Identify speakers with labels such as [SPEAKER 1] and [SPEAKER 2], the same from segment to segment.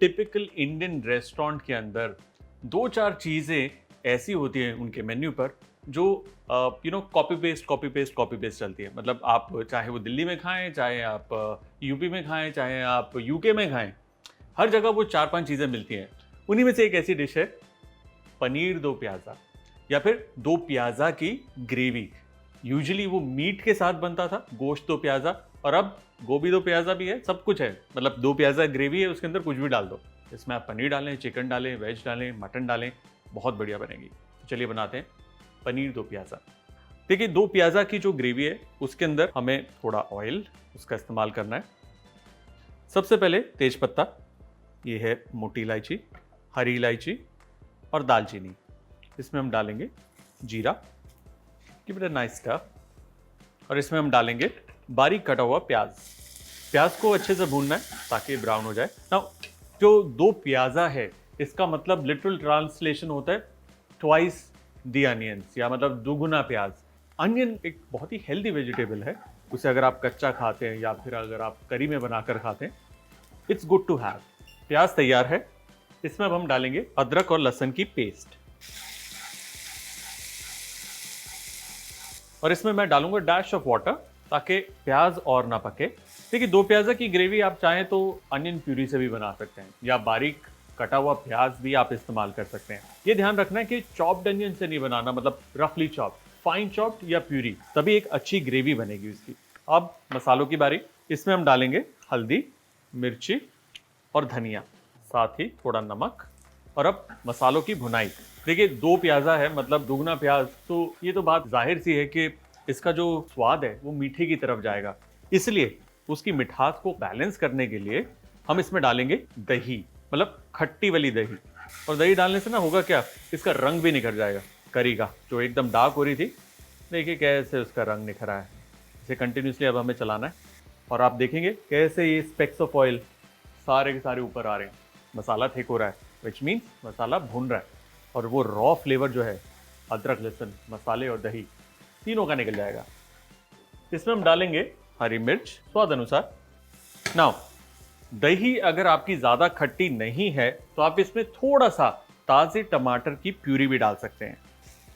[SPEAKER 1] Typical Indian restaurant के अंदर दो चार चीज़ें ऐसी होती हैं उनके मेन्यू पर जो कॉपी पेस्ट चलती है। मतलब आप चाहे वो दिल्ली में खाएं, चाहे आप यूपी में खाएं, चाहे आप यूके में खाएं, हर जगह वो चार पांच चीज़ें मिलती हैं। उन्हीं में से एक ऐसी डिश है पनीर दो प्याज़ा, या फिर दो प्याज़ा की ग्रेवी। यूजुअली वो मीट के साथ बनता था, गोश्त दो प्याज़ा, और अब गोभी दो प्याज़ा भी है, सब कुछ है। मतलब दो प्याज़ा ग्रेवी है, उसके अंदर कुछ भी डाल दो। इसमें आप पनीर डालें, चिकन डालें, वेज डालें, मटन डालें, बहुत बढ़िया बनेगी। तो चलिए बनाते हैं पनीर दो प्याज़ा। देखिए, दो प्याज़ा की जो ग्रेवी है उसके अंदर हमें थोड़ा ऑयल उसका इस्तेमाल करना है। सबसे पहले तेज पत्ता, ये है मोटी इलायची, हरी इलायची और दालचीनी। इसमें हम डालेंगे जीरा, give it a nice stir, और इसमें हम डालेंगे बारीक कटा हुआ प्याज। प्याज को अच्छे से भूनना है ताकि ब्राउन हो जाए। नाउ जो दो प्याज़ा है इसका मतलब लिटरल ट्रांसलेशन होता है ट्वाइस द अनियंस, या मतलब दुगुना प्याज। अनियन एक बहुत ही हेल्दी वेजिटेबल है, उसे अगर आप कच्चा खाते हैं या फिर अगर आप करी में बनाकर खाते हैं, इट्स गुड टू हैव। प्याज तैयार है, इसमें अब हम डालेंगे अदरक और लहसुन की पेस्ट, और इसमें मैं डालूंगा डैश ऑफ वाटर ताकि प्याज और ना पके। देखिए, दो प्याज़ा की ग्रेवी आप चाहें तो अनियन प्यूरी से भी बना सकते हैं, या बारीक कटा हुआ प्याज भी आप इस्तेमाल कर सकते हैं। ये ध्यान रखना है कि चॉप्ड अनियन से नहीं बनाना, मतलब रफली चॉप्ड, फाइन चॉप्ड या प्यूरी, तभी एक अच्छी ग्रेवी बनेगी उसकी। अब मसालों की बारी। इसमें हम डालेंगे हल्दी, मिर्ची और धनिया, साथ ही थोड़ा नमक, और अब मसालों की भुनाई। देखिए, दो प्याज़ा है मतलब दुगना प्याज, तो ये तो बात जाहिर सी है कि इसका जो स्वाद है वो मीठे की तरफ जाएगा। इसलिए उसकी मिठास को बैलेंस करने के लिए हम इसमें डालेंगे दही, मतलब खट्टी वाली दही। और दही डालने से ना होगा क्या, इसका रंग भी निखर जाएगा। करी का जो एकदम डार्क हो रही थी, देखिए कैसे उसका रंग निखरा है। इसे कंटिन्यूसली अब हमें चलाना है, और आप देखेंगे कैसे ये स्पेक्स ऑफ ऑयल सारे के सारे ऊपर आ रहे हैं। मसाला थिक हो रहा है, विच मीन्स मसाला भुन रहा है, और वो रॉ फ्लेवर जो है अदरक, लहसुन, मसाले और दही तीनों का निकल जाएगा। इसमें हम डालेंगे हरी मिर्च स्वाद अनुसार। नाउ दही अगर आपकी ज़्यादा खट्टी नहीं है तो आप इसमें थोड़ा सा ताज़े टमाटर की प्यूरी भी डाल सकते हैं।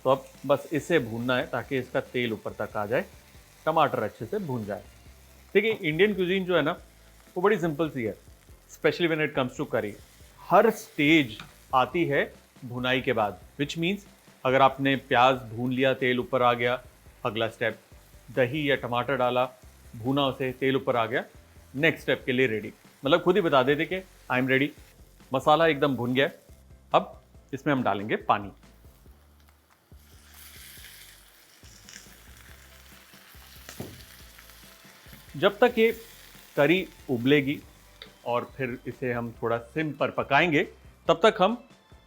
[SPEAKER 1] तो अब बस इसे भूनना है ताकि इसका तेल ऊपर तक आ जाए, टमाटर अच्छे से भून जाए। देखिए, इंडियन क्यूजीन जो है ना वो बड़ी सिंपल सी है, specially when it comes to curry. हर स्टेज आती है भुनाई के बाद, विच मीन्स अगर आपने प्याज भून लिया, तेल ऊपर आ गया, अगला स्टेप दही या टमाटर डाला, भूना उसे, तेल ऊपर आ गया, नेक्स्ट स्टेप के लिए रेडी। मतलब खुद ही बता देते कि आई एम रेडी। मसाला एकदम भुन गया। अब इसमें हम डालेंगे पानी। जब तक ये करी उबलेगी और फिर इसे हम थोड़ा सिम पर पकाएंगे, तब तक हम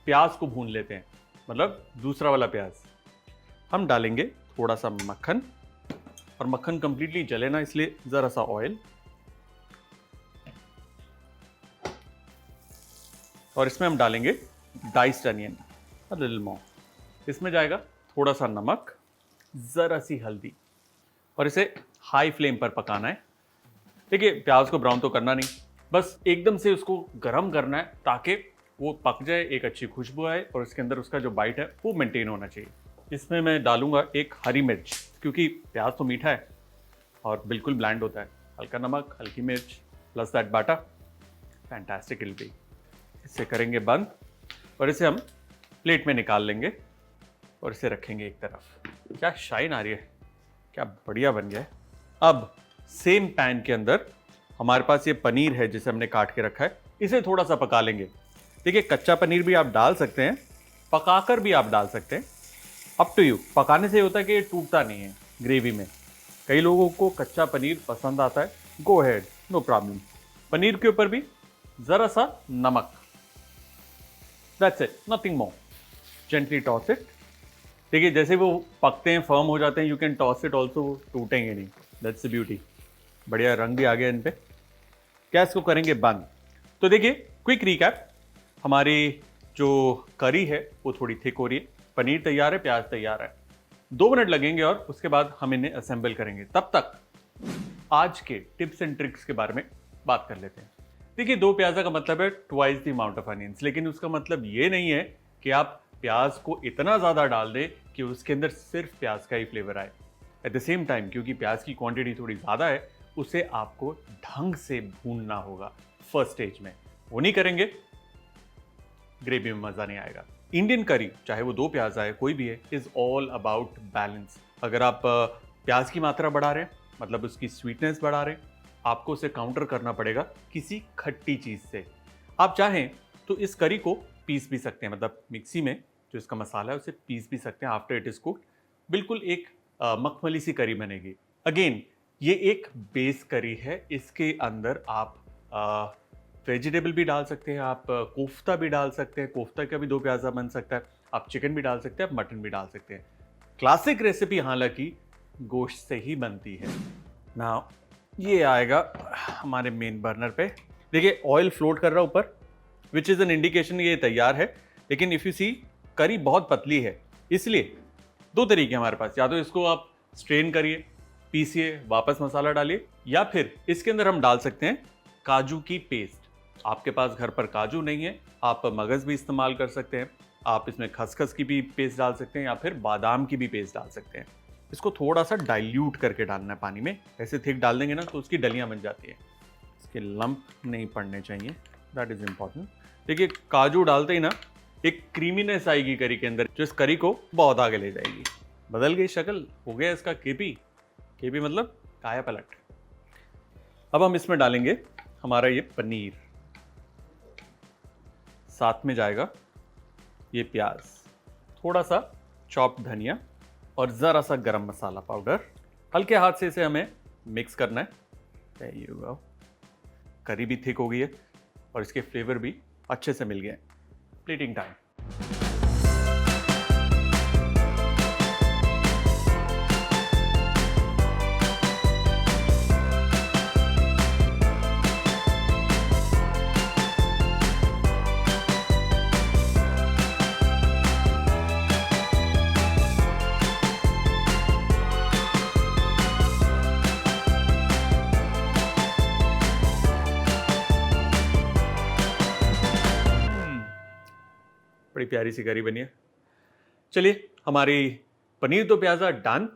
[SPEAKER 1] प्याज को भून लेते हैं, मतलब दूसरा वाला प्याज। हम डालेंगे थोड़ा सा मक्खन, और मक्खन कंप्लीटली जले ना इसलिए जरा सा ऑयल, और इसमें हम डालेंगे diced onion, a little more. इसमें जाएगा थोड़ा सा नमक, जरा सी हल्दी, और इसे हाई फ्लेम पर पकाना है। देखिए, प्याज को ब्राउन तो करना नहीं, बस एकदम से उसको गर्म करना है ताकि वो पक जाए, एक अच्छी खुशबू आए, और इसके अंदर उसका जो बाइट है वो मेंटेन होना चाहिए। इसमें मैं डालूंगा एक हरी मिर्च, क्योंकि प्याज तो मीठा है और बिल्कुल ब्लैंड होता है। हल्का नमक, हल्की मिर्च, plus that Bata, fantastic will be. इसे करेंगे बंद, और इसे हम प्लेट में निकाल लेंगे और इसे रखेंगे एक तरफ। क्या शाइन आ रही है, क्या बढ़िया बन गया है। अब सेम पैन के अंदर हमारे पास ये पनीर है जिसे हमने काट के रखा है, इसे थोड़ा सा पका लेंगे। देखिए, कच्चा पनीर भी आप डाल सकते हैं, पकाकर भी आप डाल सकते हैं, अप टू यू। पकाने से होता है कि ये टूटता नहीं है ग्रेवी में। कई लोगों को कच्चा पनीर पसंद आता है, गो हेड, नो प्रॉब्लम। पनीर के ऊपर भी जरा सा नमक, that's it, nothing more. Gently toss it. देखिए, जैसे वो पकते हैं, फर्म हो जाते हैं, you can toss it also, वो टूटेंगे नहीं। That's the beauty. बढ़िया रंग भी आ गया इन पे। गैस को करेंगे बंद। तो देखिए, क्विक रिकैप, हमारी जो करी है वो थोड़ी थिक हो रही है, पनीर तैयार है, प्याज तैयार है। 2 मिनट लगेंगे और उसके बाद हम इन्हें असेंबल करेंगे। तब तक आज के टिप्स एंड ट्रिक्स के बारे में बात कर लेते हैं। देखिए 2 प्याजा का मतलब है twice the amount of onions, लेकिन उसका मतलब ये नहीं है कि आप प्याज को इतना ज़्यादा डाल दें कि उसके अंदर सिर्फ प्याज का ही फ्लेवर आए। एट द सेम टाइम क्योंकि प्याज की क्वांटिटी थोड़ी ज़्यादा है, उसे आपको ढंग से भूनना होगा फर्स्ट स्टेज में। वो नहीं करेंगे, ग्रेवी में मज़ा नहीं आएगा। इंडियन करी, चाहे वो 2 प्याजा है, कोई भी है, इज़ ऑल अबाउट बैलेंस। अगर आप प्याज की मात्रा बढ़ा रहे हैं, मतलब उसकी स्वीटनेस बढ़ा रहे हैं, आपको उसे काउंटर करना पड़ेगा किसी खट्टी चीज़ से। आप चाहें तो इस करी को पीस भी सकते हैं, मतलब मिक्सी में जो इसका मसाला है उसे पीस भी सकते हैं आफ्टर इट इज कुक्ड। बिल्कुल एक मखमली सी करी बनेगी। अगेन ये एक बेस करी है, इसके अंदर आप वेजिटेबल भी डाल सकते हैं, आप कोफ्ता भी डाल सकते हैं, कोफ्ता का भी 2 प्याजा बन सकता है, आप चिकन भी डाल सकते हैं, आप मटन भी डाल सकते हैं। क्लासिक रेसिपी हालांकि गोश्त से ही बनती है ना। ये आएगा हमारे मेन बर्नर पे। देखिए ऑयल फ्लोट कर रहा है ऊपर, विच इज़ एन इंडिकेशन ये तैयार है। लेकिन इफ़ यू सी करी बहुत पतली है, इसलिए 2 तरीके हमारे पास। या तो इसको आप स्ट्रेन करिए, पीसिए, वापस मसाला डालिए, या फिर इसके अंदर हम डाल सकते हैं काजू की पेस्ट। आपके पास घर पर काजू नहीं है, आप मगज़ भी इस्तेमाल कर सकते हैं, आप इसमें खसखस की भी पेस्ट डाल सकते हैं, या फिर बादाम की भी पेस्ट डाल सकते हैं। इसको थोड़ा सा डाइल्यूट करके डालना है पानी में। ऐसे थिक डाल देंगे ना तो उसकी डलियां बन जाती है, इसके लंप नहीं पड़ने चाहिए, दैट इज इंपॉर्टेंट। देखिए काजू डालते ही ना एक क्रीमीनेस आएगी करी के अंदर, जो इस करी को बहुत आगे ले जाएगी। बदल गई शक्ल, हो गया इसका केपी। केपी मतलब काया पलट। अब हम इसमें डालेंगे हमारा ये पनीर, साथ में जाएगा ये प्याज, थोड़ा सा चॉप्ड धनिया और ज़रा सा गरम मसाला पाउडर। हल्के हाथ से इसे हमें मिक्स करना है। There you go। करी भी थिक हो गई है और इसके फ्लेवर भी अच्छे से मिल गए। Plating time. बड़ी प्यारी सी करी बनी है। चलिए हमारी पनीर दो प्याज़ा डन,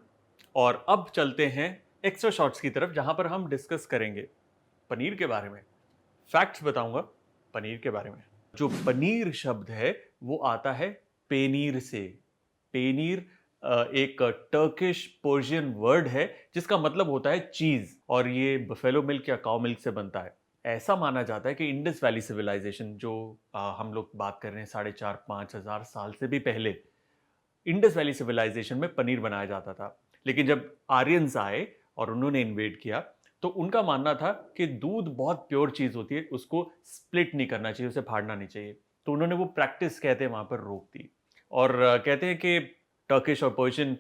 [SPEAKER 1] और अब चलते हैं एक्स्ट्रा शॉट्स की तरफ, जहां पर हम डिस्कस करेंगे पनीर के बारे में। फैक्ट्स बताऊंगा पनीर के बारे में। जो पनीर शब्द है वो आता है पेनीर से। पेनीर एक टर्किश पर्शियन वर्ड है जिसका मतलब होता है चीज, और ये बफेलो मिल्क या काउ मिल्क से बनता है। ऐसा माना जाता है कि इंडस वैली सिविलाइजेशन, जो हम लोग बात कर रहे हैं 4,500-5,000 साल से भी पहले, इंडस वैली सिविलाइजेशन में पनीर बनाया जाता था। लेकिन जब आर्यंस आए और उन्होंने इन्वेड किया तो उनका मानना था कि दूध बहुत प्योर चीज़ होती है, उसको स्प्लिट नहीं करना चाहिए, उसे फाड़ना नहीं चाहिए। तो उन्होंने वो प्रैक्टिस कहते हैं वहाँ पर रोक दी। और कहते हैं कि टर्किश और पर्शियन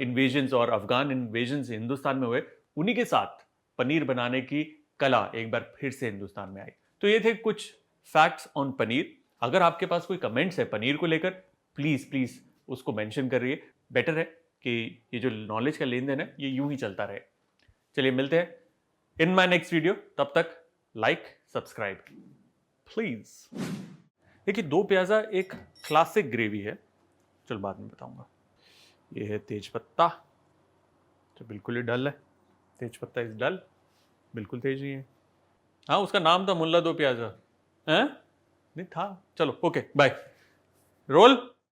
[SPEAKER 1] इन्वेजन्स और अफगान इन्वेजन्स हिंदुस्तान में हुए, उन्हीं के साथ पनीर बनाने की कला एक बार फिर से हिंदुस्तान में आई। तो ये थे कुछ फैक्ट्स ऑन पनीर। अगर आपके पास कोई कमेंट्स है पनीर को लेकर, प्लीज़ प्लीज़ उसको मेंशन करिए। बेटर है कि ये जो नॉलेज का लेन देन है ये यूं ही चलता रहे। चलिए मिलते हैं इन माय नेक्स्ट वीडियो, तब तक लाइक सब्सक्राइब प्लीज। देखिए दो प्याज़ा एक क्लासिक ग्रेवी है, चल बाद में बताऊंगा। ये है तेज पत्ता, जो बिल्कुल ही डल है। तेज पत्ता इज डल, बिल्कुल तेज नहीं है। हाँ उसका नाम था मुल्ला दो प्याज़ा, हैं नहीं था। चलो ओके बाय, रोल।